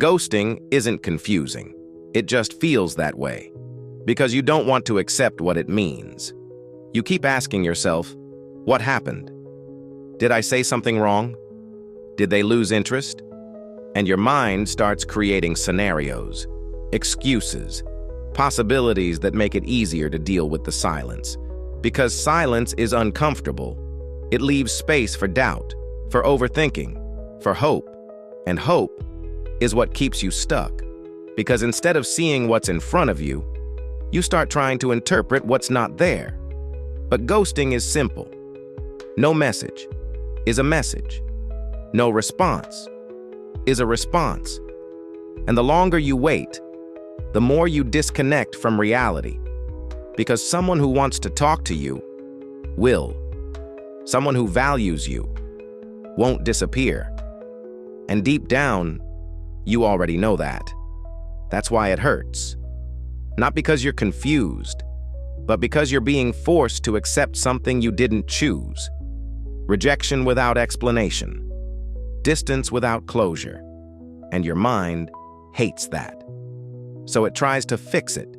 Ghosting isn't confusing. It just feels that way. Because you don't want to accept what it means. You keep asking yourself, what happened? Did I say something wrong? Did they lose interest? And your mind starts creating scenarios, excuses, possibilities that make it easier to deal with the silence. Because silence is uncomfortable. It leaves space for doubt, for overthinking, for hope. And hope is what keeps you stuck. Because instead of seeing what's in front of you, you start trying to interpret what's not there. But ghosting is simple. No message is a message. No response is a response. And the longer you wait, the more you disconnect from reality. Because someone who wants to talk to you will. Someone who values you won't disappear. And deep down, you already know that. That's why it hurts. Not because you're confused, but because you're being forced to accept something you didn't choose. Rejection without explanation. Distance without closure. And your mind hates that. So it tries to fix it.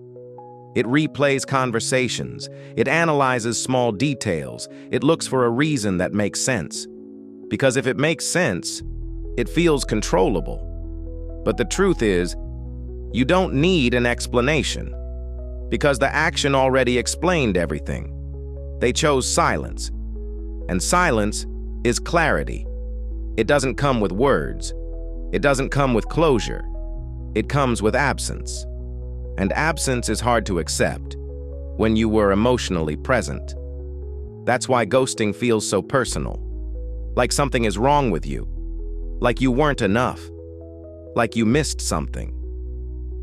It replays conversations. It analyzes small details. It looks for a reason that makes sense. Because if it makes sense, it feels controllable. But the truth is, you don't need an explanation. Because the action already explained everything. They chose silence. And silence is clarity. It doesn't come with words. It doesn't come with closure. It comes with absence. And absence is hard to accept when you were emotionally present. That's why ghosting feels so personal. Like something is wrong with you. Like you weren't enough. Like you missed something.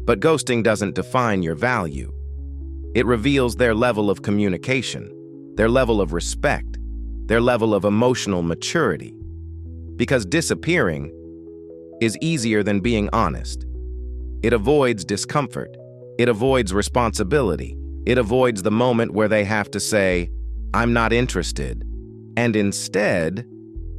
But ghosting doesn't define your value. It reveals their level of communication, their level of respect, their level of emotional maturity. Because disappearing is easier than being honest. It avoids discomfort. It avoids responsibility. It avoids the moment where they have to say, I'm not interested. And instead,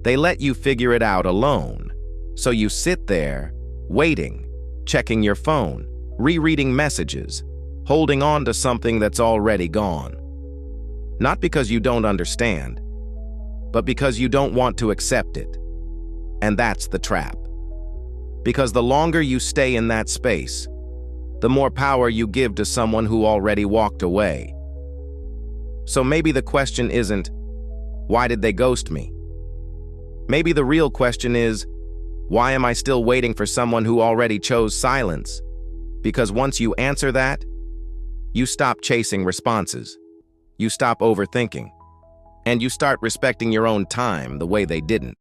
they let you figure it out alone. So you sit there, waiting, checking your phone, rereading messages, holding on to something that's already gone. Not because you don't understand, but because you don't want to accept it. And that's the trap. Because the longer you stay in that space, the more power you give to someone who already walked away. So maybe the question isn't, why did they ghost me? Maybe the real question is, why am I still waiting for someone who already chose silence? Because once you answer that, you stop chasing responses. You stop overthinking. And you start respecting your own time the way they didn't.